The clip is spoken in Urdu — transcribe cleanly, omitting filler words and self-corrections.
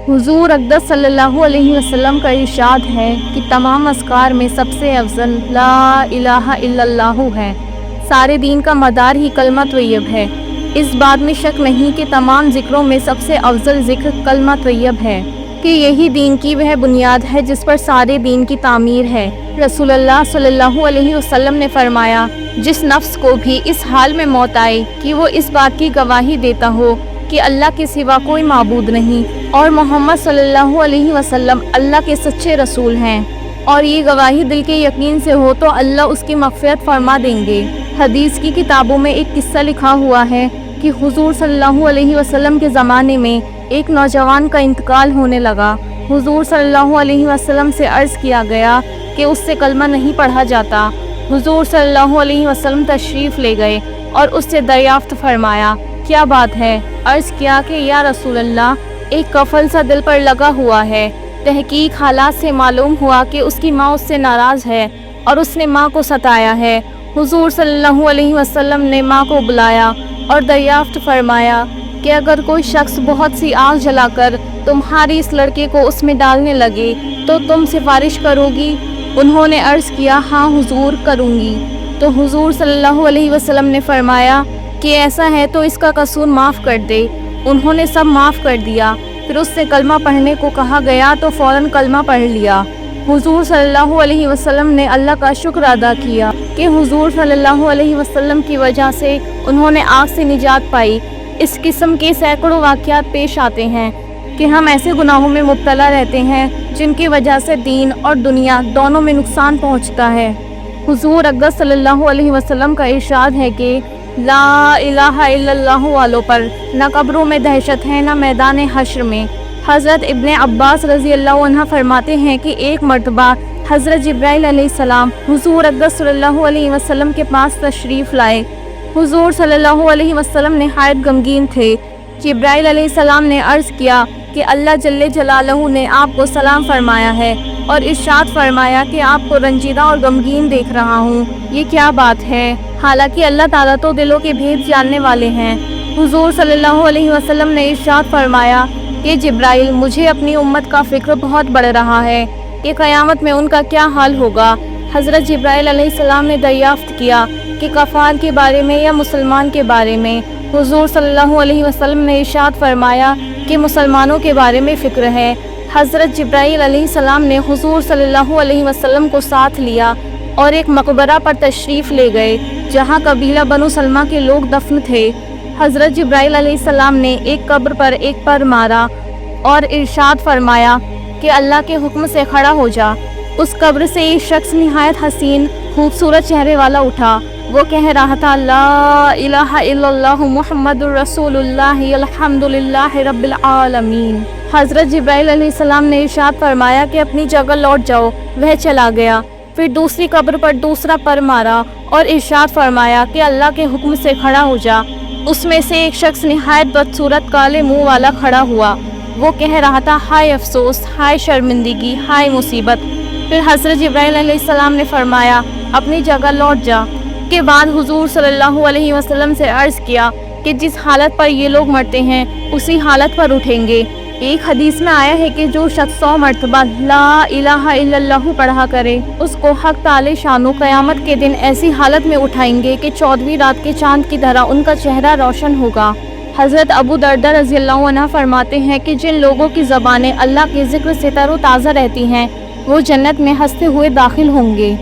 حضور اقدس صلی اللہ علیہ وسلم کا ارشاد ہے کہ تمام اذکار میں سب سے افضل لا الہ الا اللہ ہے۔ سارے دین کا مدار ہی کلمہ طیب ہے۔ اس بات میں شک نہیں کہ تمام ذکروں میں سب سے افضل ذکر کلمہ طیب ہے، کہ یہی دین کی وہ بنیاد ہے جس پر سارے دین کی تعمیر ہے۔ رسول اللہ صلی اللہ علیہ وسلم نے فرمایا، جس نفس کو بھی اس حال میں موت آئے کہ وہ اس بات کی گواہی دیتا ہو کہ اللہ کے سوا کوئی معبود نہیں اور محمد صلی اللہ علیہ وسلم اللہ کے سچے رسول ہیں، اور یہ گواہی دل کے یقین سے ہو تو اللہ اس کی مغفرت فرما دیں گے۔ حدیث کی کتابوں میں ایک قصہ لکھا ہوا ہے کہ حضور صلی اللہ علیہ وسلم کے زمانے میں ایک نوجوان کا انتقال ہونے لگا۔ حضور صلی اللہ علیہ وسلم سے عرض کیا گیا کہ اس سے کلمہ نہیں پڑھا جاتا۔ حضور صلی اللہ علیہ وسلم تشریف لے گئے اور اس سے دریافت فرمایا، کیا بات ہے؟ عرض کیا کہ یا رسول اللہ، ایک کفل سا دل پر لگا ہوا ہے۔ تحقیق حالات سے معلوم ہوا کہ اس کی ماں اس سے ناراض ہے اور اس نے ماں کو ستایا ہے۔ حضور صلی اللہ علیہ وسلم نے ماں کو بلایا اور دریافت فرمایا کہ اگر کوئی شخص بہت سی آگ جلا کر تمہاری اس لڑکے کو اس میں ڈالنے لگے تو تم سفارش کرو گی؟ انہوں نے عرض کیا، ہاں حضور، کروں گی۔ تو حضور صلی اللہ علیہ وسلم نے فرمایا کہ ایسا ہے تو اس کا قصور معاف کر دے۔ انہوں نے سب معاف کر دیا۔ پھر اس سے کلمہ پڑھنے کو کہا گیا تو فوراً کلمہ پڑھ لیا۔ حضور صلی اللہ علیہ وسلم نے اللہ کا شکر ادا کیا کہ حضور صلی اللہ علیہ وسلم کی وجہ سے انہوں نے آگ سے نجات پائی۔ اس قسم کے سینکڑوں واقعات پیش آتے ہیں کہ ہم ایسے گناہوں میں مبتلا رہتے ہیں جن کی وجہ سے دین اور دنیا دونوں میں نقصان پہنچتا ہے۔ حضور اقدس صلی اللہ علیہ وسلم کا ارشاد ہے کہ لا الہ الا اللہ والوں پر نہ قبروں میں دہشت ہے نہ میدان حشر میں۔ حضرت ابن عباس رضی اللہ عنہ فرماتے ہیں کہ ایک مرتبہ حضرت جبرائیل علیہ السلام حضور اقدس صلی اللہ علیہ وسلم کے پاس تشریف لائے۔ حضور صلی اللہ علیہ وسلم نہایت غمگین تھے۔ جبرائیل علیہ السلام نے عرض کیا کہ اللہ جل جلالہ نے آپ کو سلام فرمایا ہے اور ارشاد فرمایا کہ آپ کو رنجیدہ اور غمگین دیکھ رہا ہوں، یہ کیا بات ہے؟ حالانکہ اللہ تعالیٰ تو دلوں کے بھید جاننے والے ہیں۔ حضور صلی اللہ علیہ وسلم نے ارشاد فرمایا کہ جبرائیل، مجھے اپنی امت کا فکر بہت بڑھ رہا ہے کہ قیامت میں ان کا کیا حال ہوگا۔ حضرت جبرائیل علیہ السلام نے دریافت کیا کہ کفار کے بارے میں یا مسلمان کے بارے میں؟ حضور صلی اللہ علیہ وسلم نے ارشاد فرمایا کہ مسلمانوں کے بارے میں فکر ہے۔ حضرت جبرائیل علیہ السلام نے حضور صلی اللہ علیہ وسلم کو ساتھ لیا اور ایک مقبرہ پر تشریف لے گئے جہاں قبیلہ بنو سلمہ کے لوگ دفن تھے۔ حضرت جبرائیل علیہ السلام نے ایک قبر پر ایک پر مارا اور ارشاد فرمایا کہ اللہ کے حکم سے کھڑا ہو جا۔ اس قبر سے ایک شخص نہایت حسین خوبصورت چہرے والا اٹھا۔ وہ کہہ رہا تھا، لا الہ الا اللہ محمد رسول اللہ الحمدللہ رب العالمین۔ حضرت جبرائیل علیہ السلام نے ارشاد فرمایا کہ اپنی جگہ لوٹ جاؤ۔ وہ چلا گیا۔ پھر دوسری قبر پر دوسرا پر مارا اور ارشاد فرمایا کہ اللہ کے حکم سے کھڑا ہو جا۔ اس میں سے ایک شخص نہایت بدصورت کالے منہ والا کھڑا ہوا۔ وہ کہہ رہا تھا، ہائے افسوس، ہائے شرمندگی، ہائے مصیبت۔ پھر حضرت جبرائیل علیہ السلام نے فرمایا، اپنی جگہ لوٹ جا۔ کے بعد حضور صلی اللہ علیہ وسلم سے عرض کیا کہ جس حالت پر یہ لوگ مرتے ہیں اسی حالت پر اٹھیں گے۔ ایک حدیث میں آیا ہے کہ جو شخص 100 مرتبہ لا الہ الا اللہ پڑھا کرے اس کو حق تعالی شانو قیامت کے دن ایسی حالت میں اٹھائیں گے کہ 14ویں رات کے چاند کی طرح ان کا چہرہ روشن ہوگا۔ حضرت ابو دردہ رضی اللہ عنہ فرماتے ہیں کہ جن لوگوں کی زبانیں اللہ کے ذکر سے تر و تازہ رہتی ہیں وہ جنت میں ہنستے ہوئے داخل ہوں گے۔